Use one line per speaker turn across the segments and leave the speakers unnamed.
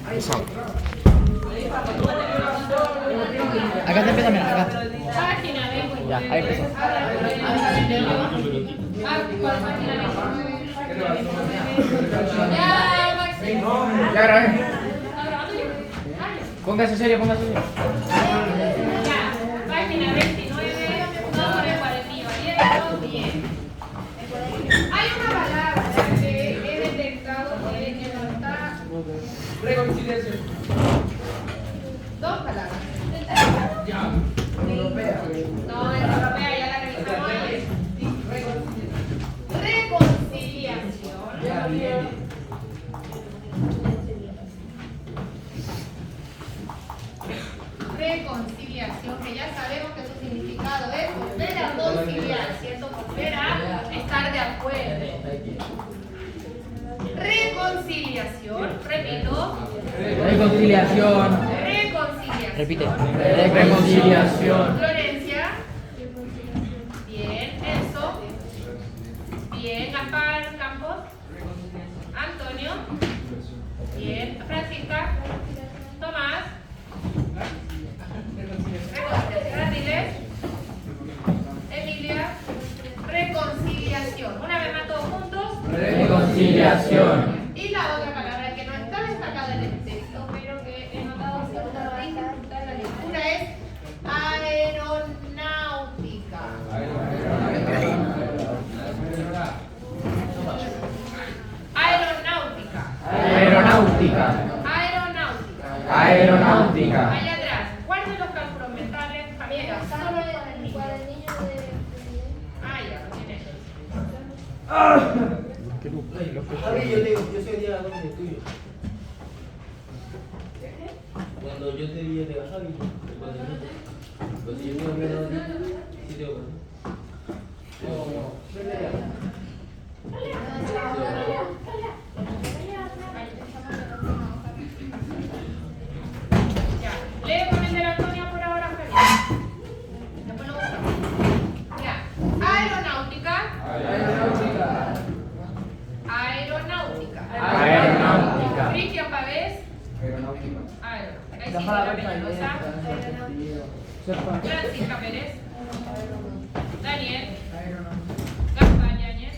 Empezamos.
Acá se empieza, mira, acá.
Página de
Ya, ahí empezó.
Ya, Maxi.
Ya grabé. Póngase serio, póngase serio.
Ya, página 29, nombre cuadernillo abierto, bien. Hay una palabra que he detectado que no está.
Reconciliación.
Dos palabras.
Ya.
No, en europea ya la revisamos antes. Reconciliación.
Ya, bien.
Reconciliación, que ya sabemos que su significado es volver a conciliar, ¿cierto? Volver a estar de acuerdo. Reconciliación, repito.
Reconciliación.
Reconciliación.
Repite.
Reconciliación.
Florencia. Bien, Enzo. Bien, Gaspar Campos. Antonio. Bien, Francisca. Tomás. Reconciliación. Ardiles. Emilia. Reconciliación. Una vez más todos juntos.
Reconciliación.
Y la otra palabra que no está destacada en el texto, pero que he notado cierta dificultad en la lectura es aeronáutica. Aeronáutica.
Aeronáutica.
Aeronáutica.
Aeronáutica.
Allá atrás. ¿Cuáles son los cálculos mentales, Javier? Solo el cuadernillo. Ah, ya, lo tienes.
Yo soy día donde tuyo. Cuando yo te dije de Javi, pues si yo tengo menos si tengo
Ya, lee con el de la Antonia por ahora, Javier. Después lo buscamos. Ya, aeronáutica. Aeronáutica.
Aeronáutica.
Cristian Pavés.
Aeronáutica.
Aeronáutica. Isidora Peñalosa. Francisca Pérez. Daniel. Gaspar Yáñez.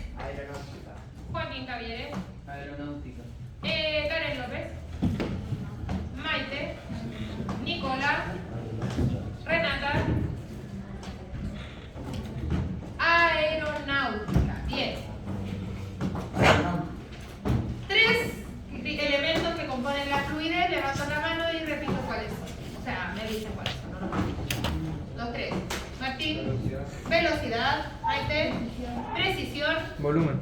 Joaquín Cavieres.
Aeronáutica.
Karen López. Maite. Nicola. Renata. Aeronáutica. Bien. Tres elementos que componen la fluidez. Levanto la mano y repito cuáles son. O sea, me dicen cuáles son. No los repito. Los tres. Martín. Velocidad. Maite. Precisión.
Volumen.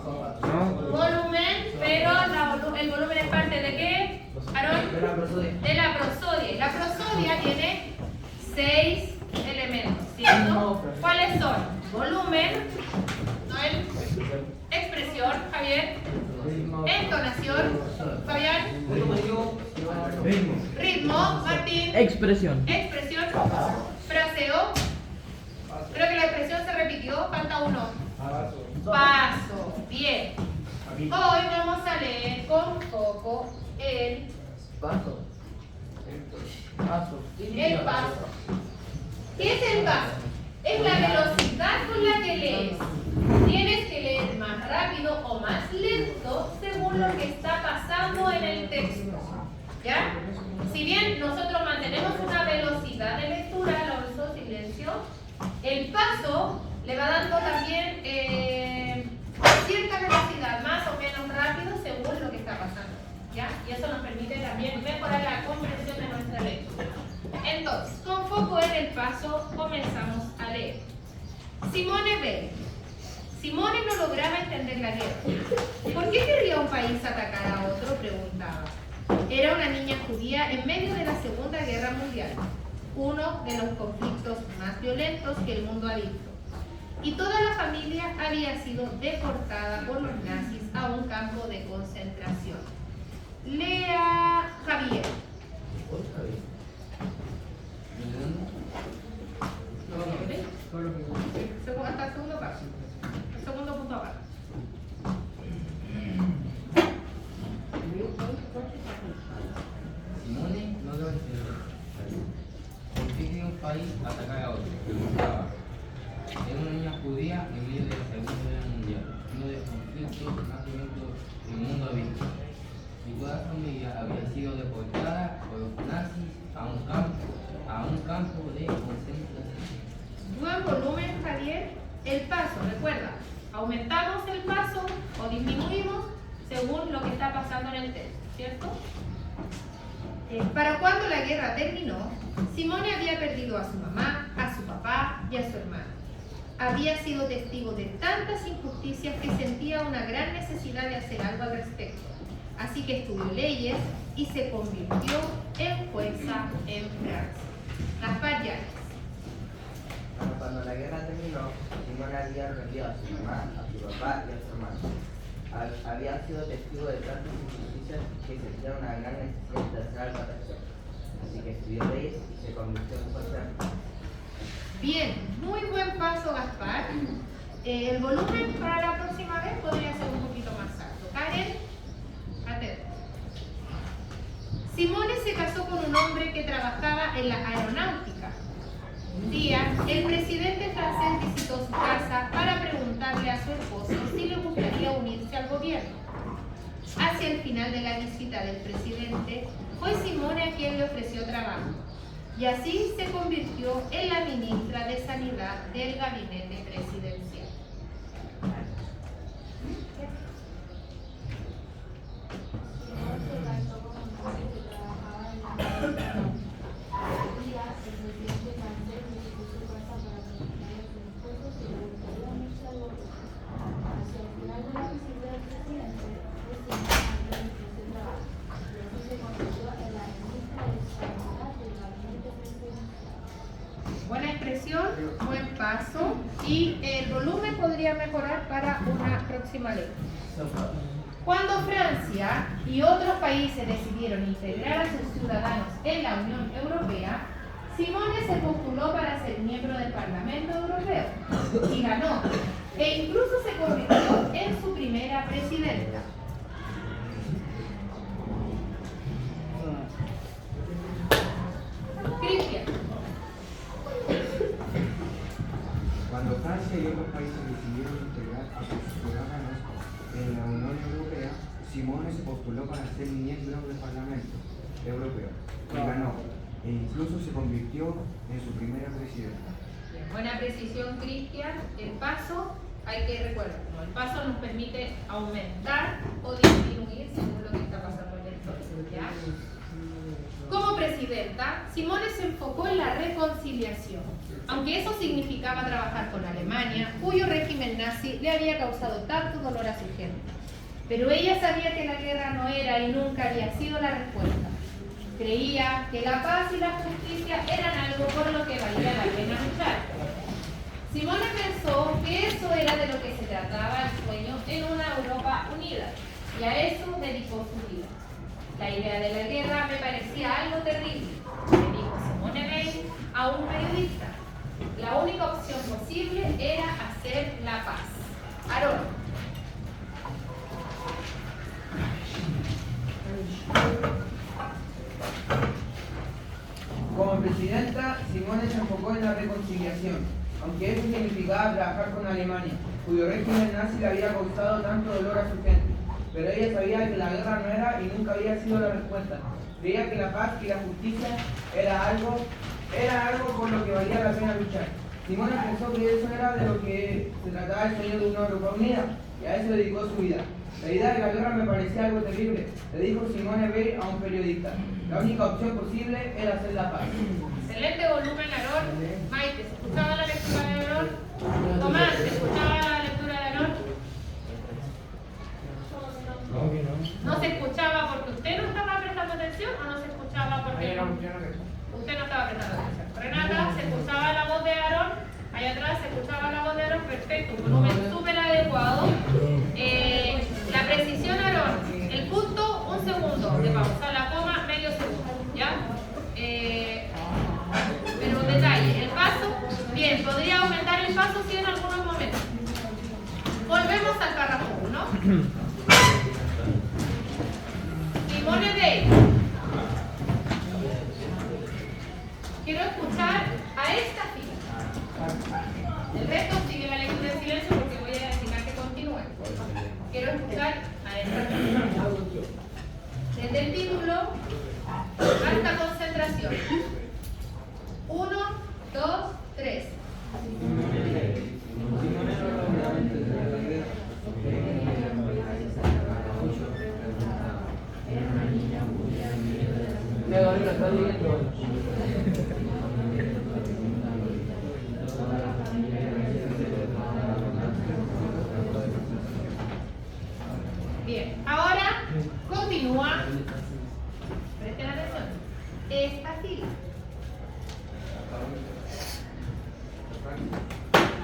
¿No?
Volumen, pero el volumen es parte de qué? Aarón, de la prosodia. Y la prosodia tiene 6 elementos, ¿cierto? ¿Cuáles son? Volumen, Noel, expresión, Javier, entonación, Fabián, ritmo, Martín,
Expresión.
expresión, fraseo. Creo que la expresión se repitió, falta uno. Paso, bien. Hoy vamos a leer con foco el
Paso.
El paso. ¿Qué es el paso? Es la velocidad con la que lees. Tienes que leer más rápido o más lento según lo que está pasando en el texto. ¿Ya? Si bien nosotros mantenemos una velocidad de lectura, lo uso silencio, el paso le va dando también cierta velocidad, más o menos rápido según lo que está pasando. ¿Ya? Y eso nos permite también mejorar la comprensión de nuestra lectura. Entonces, con foco en el paso, comenzamos a leer. Simone Weil. Simone no lograba entender la guerra. ¿Por qué querría un país atacar a otro?, preguntaba. Era una niña judía en medio de la Segunda Guerra Mundial, uno de los conflictos más violentos que el mundo ha visto. Y toda la familia había sido deportada por los nazis a un campo de concentración. Lea Javier. Hasta el segundo paso. El segundo punto abajo.
país atacar a otro, que buscaba. Era una niña judía en medio de la Segunda Guerra Mundial, uno de los conflictos más violentos que el mundo ha visto. Y toda la familia había sido deportada por los nazis a un campo de concentración.
Buen volumen, Javier. El paso, recuerda, aumentamos el paso o disminuimos según lo que está pasando en el texto, ¿cierto? Para cuando la guerra terminó, Simone había perdido a su mamá, a su papá y a su hermano. Había sido testigo de tantas injusticias que sentía una gran necesidad de hacer algo al respecto. Así que estudió leyes y se convirtió en jueza en Francia. Gaspar Llanes.
Bueno, cuando la guerra terminó, Simone había perdido a su mamá, a su papá y a su hermano. Había sido testigo de tantas injusticias que sentía una gran necesidad de hacer algo al respecto. Así que estudió leyes y se convirtió en jueza en Francia.
Bien, muy buen paso, Gaspar. El volumen para la próxima vez podría ser un poquito más alto. Karen, atento. Simone se casó con un hombre que trabajaba en la aeronáutica. Un día, el presidente francés visitó su casa para preguntarle a su esposo si le gustaría unirse al gobierno. Hacia el final de la visita del presidente, fue Simone a quien le ofreció trabajo. Y así se convirtió en la ministra de Sanidad del gabinete presidencial. Buena expresión, buen paso, y el volumen podría mejorar para una próxima ley. Cuando Francia y otros países decidieron integrar a sus ciudadanos en la Unión Europea, Simone se postuló para ser miembro del Parlamento Europeo y ganó, e incluso se convirtió en su primera presidenta. Cristian.
Cuando Francia y otros países decidieron integrar a sus ciudadanos en la Unión Europea, Simone se postuló para ser miembro del Parlamento Europeo y ganó, e incluso se convirtió en su primera presidenta.
Bien, buena precisión, Cristian. El paso, hay que recordar, como el paso nos permite aumentar o disminuir según lo que está pasando en la historia, ¿ya? Como presidenta, Simone se enfocó en la reconciliación, aunque eso significaba trabajar con Alemania, cuyo régimen nazi le había causado tanto dolor a su gente. Pero ella sabía que la guerra no era y nunca había sido la respuesta. Creía que la paz y la justicia eran algo por lo que valía la pena luchar. Simone pensó que eso era de lo que se trataba el sueño en una Europa unida, y a eso dedicó su vida. La idea de la guerra me parecía algo terrible, le dijo Simone Veil a un periodista. La única opción posible era hacer la paz. Aarón.
Como presidenta, Simone se enfocó en la reconciliación, aunque eso significaba trabajar con Alemania, cuyo régimen nazi le había causado tanto dolor a su gente. Pero ella sabía que la guerra no era y nunca había sido la respuesta. Creía que la paz y la justicia era algo por lo que valía la pena luchar. Simone pensó que eso era de lo que se trataba el sueño de una Europa unida, y a eso dedicó su vida. La idea de la guerra me parecía algo terrible, le dijo Simone Veil a un periodista. La única opción posible era hacer la paz.
Excelente volumen, Aarón. Maite, ¿se escuchaba la lectura de Aarón? Tomás, ¿se escuchaba la lectura de Aarón? ¿No se escuchaba porque usted no estaba prestando atención o no se escuchaba porque usted no estaba prestando atención? Renata, ¿se escuchaba la voz de Aarón? Allá atrás se escuchaba la voz de Aarón, perfecto, un volumen súper adecuado. La precisión, Aarón, el punto, un segundo de pausa, la coma, medio segundo, ¿ya? Pero un detalle, el paso, bien, podría aumentar el paso sí en algunos momentos. Volvemos al párrafo 1. Simone Veil. Quiero escuchar a El del título, alta concentración. 1, 2, 3. Bien, ahora continúa. Presten atención. Esta fila.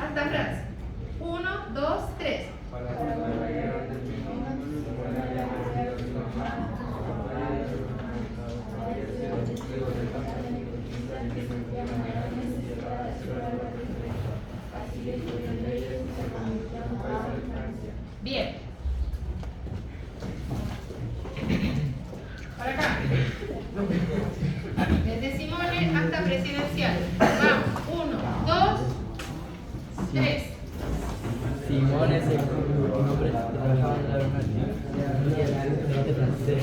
Hasta Francia. 1, 2, 3. Bien. Para acá. Desde Simone hasta presidencial. Vamos. 1, 2, 3.
Simón es el nombre que trabajaba en la universidad francés.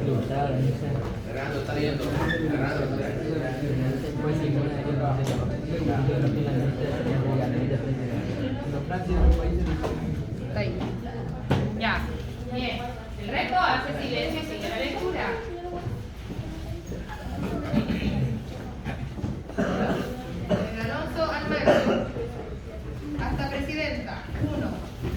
Le gustaba la música.
Fernando está viendo. Fernando está viendo.
Fue Simón el que trabajaba en la universidad. Francia es un país de...
Está ahí. Ya. Bien. El resto hace silencio y sigue la lectura. En Alonso Almagro. Hasta presidenta. 1,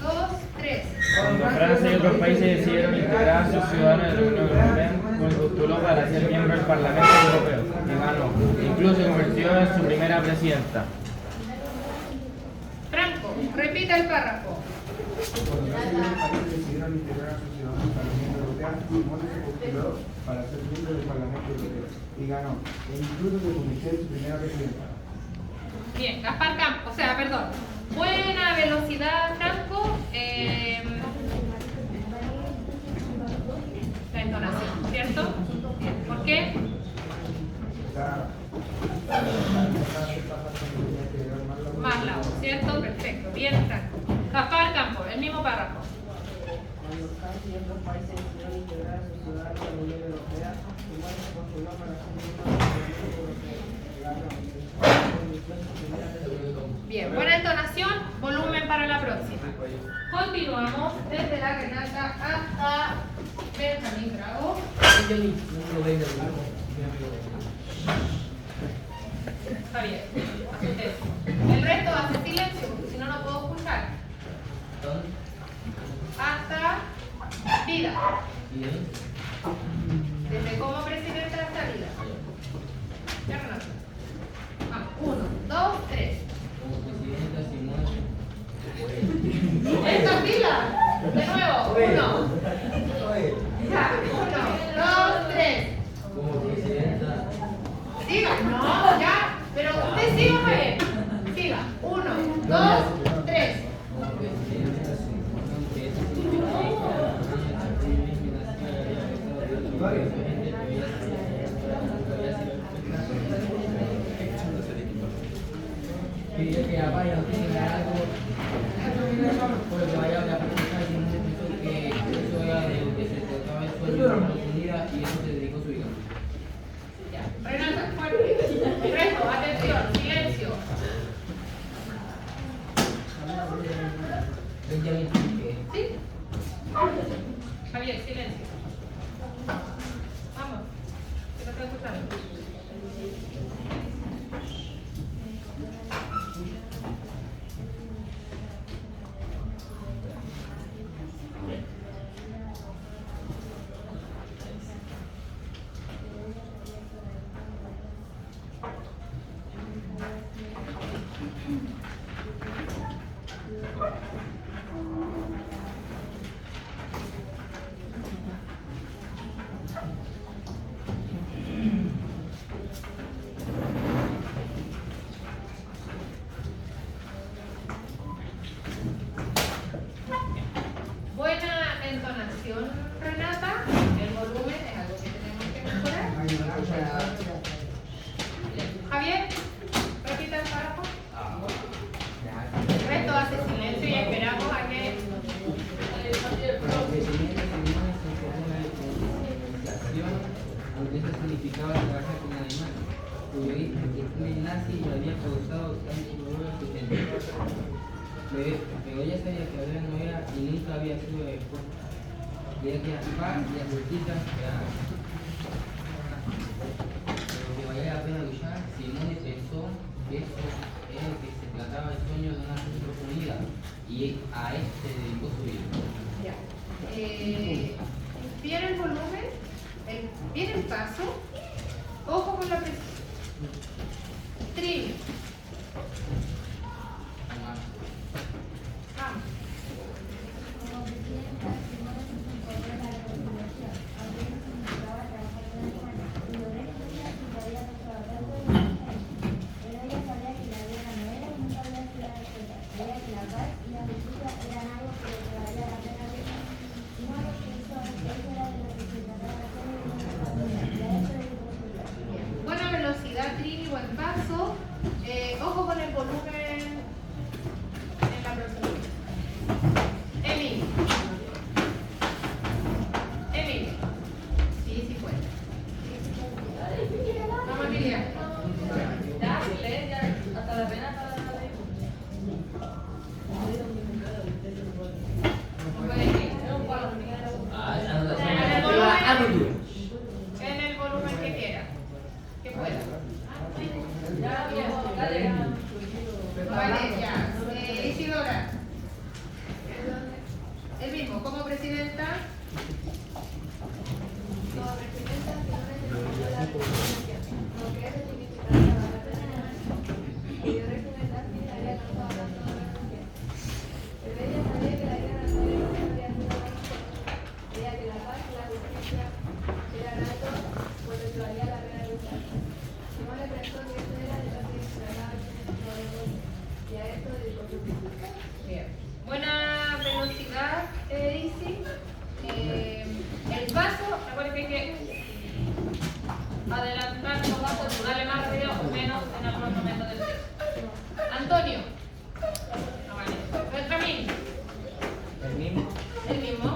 2, 3.
Cuando Francia y otros países decidieron integrar a sus ciudadanos en la Unión Europea, postuló para ser miembro del Parlamento Europeo y ganó. Incluso se convirtió en su primera presidenta.
Franco, repita el párrafo.
Cuando Francia y otros países decidieron integrar a sus ciudadanos a la Unión Europea, Simón se postuló para ser miembro del Parlamento Europeo y ganó. E incluso se convirtió en su primera presidenta.
Bien, Gaspar Campos, o sea, perdón. Buena velocidad, Franco. La entonación, ¿cierto? Bien. ¿Por qué? Más la voz, ¿cierto? Perfecto. Bien, Franco. Gaspar Campos, el mismo párrafo.
Cuando Francia y otros países decidieron integrar a sus ciudadanos a la Unión Europea, Simón se postuló para ser miembro del Parlamento Europeo y ganó.
Bien, buena entonación, volumen para la próxima. Continuamos desde la Renata hasta Benjamín Bravo. Está bien, el resto hace silencio, porque si no, no puedo escuchar. Hasta vida. Desde como presidente hasta vida. Ya, Renato. Vamos, 1, 2, 3.
Como presidenta Simón.
¡Esta fila! De nuevo, 1. Ya, 1, 2, 3.
Como presidenta.
Siga, no, ya. Pero usted siga, Javier. Siga. 1, 2, 3.
Como presidenta Simón, que es
Quería que vaya a tener algo, porque vaya a preguntar que eso era de que se trataba el sueño de la oportunidad y eso se dedicó su hija.
Ya. Renata, fuerte. El resto, atención, silencio. ¿Sí? Javier, silencio. Vamos. ¿Qué te está escuchando?
nazi le había causado tanto dolor a su gente. Pero ella sabía que la guerra no era y nunca había sido expuesta. Creía que la paz y la justicia eran pero que valía la pena luchar. Simone pensó que eso era lo que se trataba del sueño de una nación profundida y a este dedicó su vida.
Ya. ¿Viene el volumen? ¿Viene el paso? Ojo con la presión. Trini. Vamos.
Como presidenta, Simone se incorporó a la reconciliación, aunque eso significaba trabajar con Alemania, cuyo régimen nazi le había costado tanto de la gente. Pero ella sabía que la guerra no era y nunca había sido resuelta. Sabía que la paz y la justicia eran algo por lo que valía la pena luchar. Simone pensó que eso era de lo que se trataba de hacer en el mundo familiar, y a eso dedicó su vida.
Buena velocidad, Trini, buen paso. Ojo con el volumen en la próxima. Emily. Emily. Sí, sí puede. Vamos, Emilia.
Hasta la pena para
En el volumen que quiera. Que pueda. Vale, ya. Isidora. El mismo, como presidenta.
Como presidenta, Simone se incorporó a la reconciliación, aunque eso significaba trabajar con Alemania, cuyo régimen nazi le había causado tanto dolor a su gente. Pero ella sabía que la guerra no era y nunca había sido resuelta. Creía que la paz y la justicia eran algo por lo que valía la pena luchar. Simone pensó que eso era de lo que se trataba el mundo de hoy, y a esto dedicó su vida.
Bien. Buena velocidad, Isi. El paso, recuerden que hay que adelantar los pasos, darle más rápido o menos en algunos momentos del texto. Antonio. Ah, vale. Benjamín.
El mismo,
El mismo.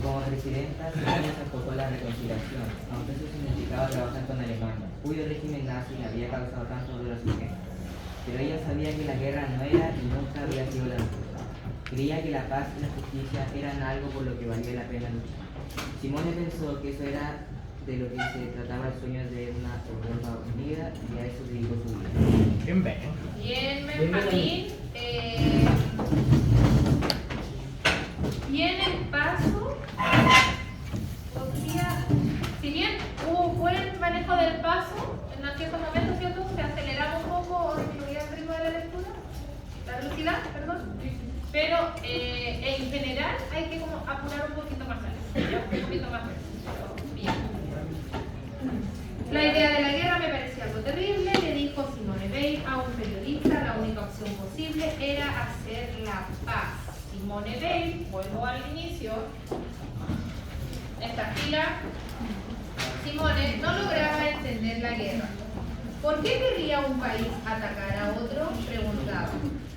como presidenta, Simone se enfocó en la reconciliación, aunque eso significaba trabajar con Alemania, cuyo régimen nazi le había causado tanto dolor a su gente. Pero ella sabía que la guerra no era y nunca había sido la lucha. Creía que la paz y la justicia eran algo por lo que valía la pena luchar. Simone pensó que eso era de lo que se trataba el sueño de una Europa unida y a eso dedicó su vida.
Bien, bien.
Bien, Benjamín. Bien el paso. Podría, si bien hubo buen manejo del paso, en ciertos momentos, ¿cierto? Se aceleraba un poco o disminuía el ritmo de la lectura, la velocidad, perdón. Pero en general hay que como apurar un poquito más lento, un poquito más lento. Bien. La idea de la guerra me parecía algo terrible, le dijo Simone Weil a un periodista, la única opción posible era hacer la paz. Simone Weil, vuelvo al inicio, esta fila, Simone no lograba entender la guerra. ¿Por qué querría un país atacar a otro? Preguntaba.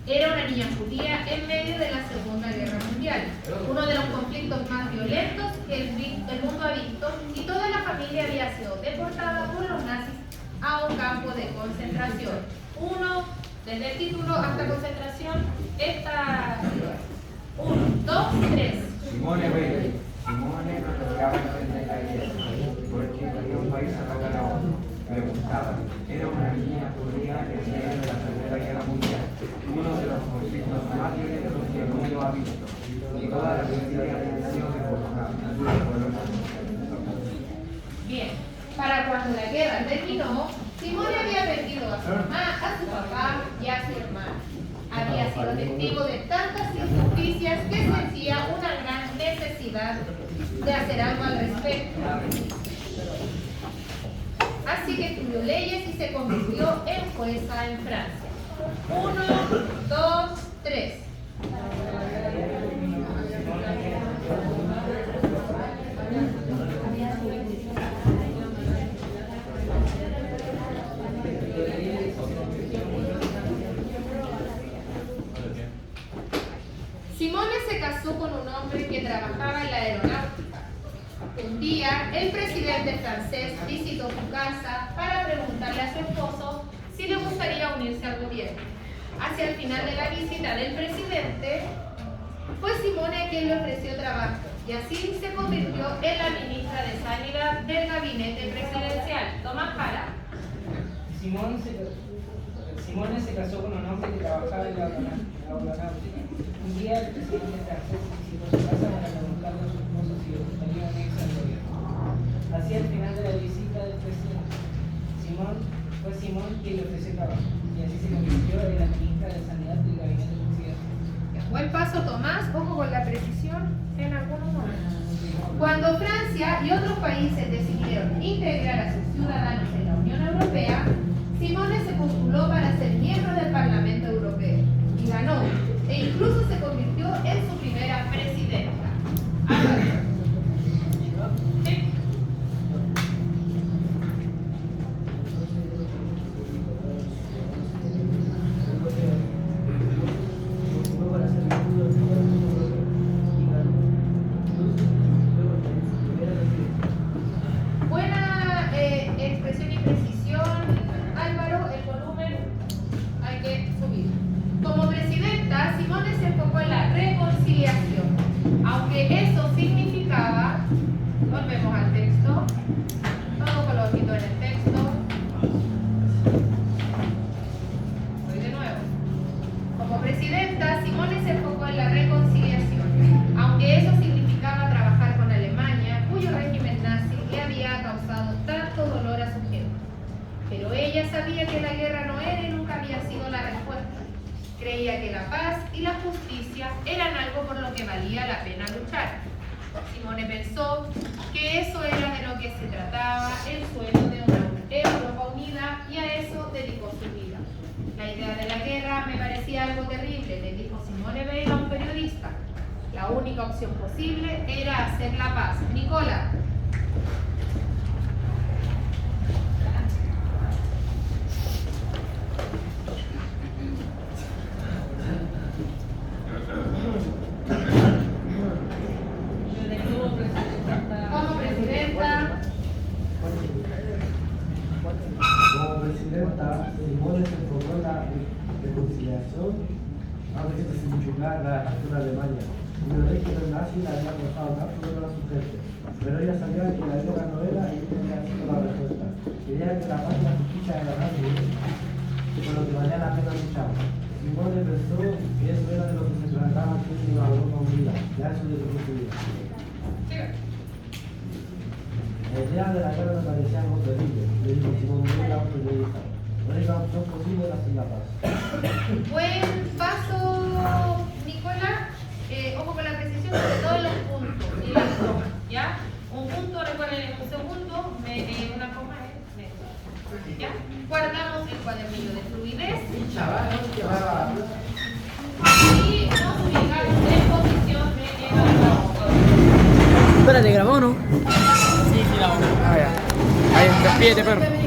Era una niña judía en medio de la Segunda Guerra Mundial, uno de los conflictos más violentos que el mundo ha visto, y toda la familia había sido deportada por los nazis a un campo de concentración. Uno, desde el título hasta concentración, esta... 1, 2, 3.
Simone Weil. Simone no lograba entender la guerra, porque quería un país atacar a otro. Me gustaba. Era una niña judía en medio de la Segunda Guerra Mundial, uno de los conflictos más violentos que el mundo ha visto, y toda la familia había sido deportada por los nazis.
Bien, para cuando la guerra terminó, Simone había perdido a su mamá, a su papá y a su hermano. Había sido testigo de tantas injusticias que sentía una gran necesidad de hacer algo al respecto. Así que estudió leyes y se convirtió en jueza en Francia. 1, 2, 3. Simone se casó con un hombre que trabajaba en la aeronáutica. Un día, el presidente francés visitó su casa para preguntarle a su esposo si le gustaría unirse al gobierno. Hacia el final de la visita del presidente, fue Simone quien le ofreció trabajo y así se convirtió en la ministra de Sanidad del gabinete presidencial, Tomás Jara.
Simone se casó con un hombre que trabajaba en la aeronáutica. Un día el presidente francés visitó su casa para preguntarle a su esposo si le gustaría unirse al gobierno. Hacia el final de la visita del presidente, fue Simone quien le ofreció trabajo y así se convirtió en la ministra de Sanidad del gabinete presidencial.
Buen paso, Tomás, ojo con la precisión en algunos momentos. Cuando Francia y otros países decidieron integrar a sus ciudadanos en la Unión Europea, Simone se postuló para ser miembro del Parlamento Europeo y ganó, e incluso se convirtió en su primera presidenta. Álvaro. Sí. Buena expresión y precisión, Álvaro. El volumen hay que subir. Como presidenta, Simone se enfocó en la reconciliación, aunque eso significaba, volvemos al texto, todo colorito en el texto. Voy de nuevo. Como presidenta, Simone se enfocó en la reconciliación, aunque eso significaba trabajar con Alemania, cuyo régimen nazi le había causado tanto dolor a su gente. Pero ella sabía que la guerra no era y nunca había sido la respuesta. Creía que la paz y la justicia eran algo por lo que valía la pena luchar. Simone pensó que eso era de lo que se trataba el sueño de una Europa unida y a eso dedicó su vida. La idea de la guerra me parecía algo terrible, le dijo Simone Veil a un periodista. La única opción posible era hacer la paz. Nicola. Como presidenta.
Como presidenta, Simone se enfocó en la reconciliación, aunque esto significaba la dejación de Alemania. El régimen nazi le había causado tanto dolor a su gente, pero ella sabía que la guerra no era y no había sido la respuesta. Quería que la paz y la justicia eran algo por lo que valía la pena luchar. Simone pensó que eso era de lo que se trataba aquí en la Europa unida, ya eso dedicó su vida. La idea de la guerra me parecía algo terrible, le dijo Simone Veil a un periodista. La única opción posible era hacer la paz.
Buen paso, Nicola. Ojo con la precisión, sobre todo en los puntos y las comas, ¿ya? Un punto, recuerden, un segundo, una coma es medio, ¿ya? Guardamos el cuadernillo de fluidez y nos ubicamos en posición de evaluación.
Espérate, ¿grabó o no? Sí, grabó. Ah, ya. Ahí, despídete, perro.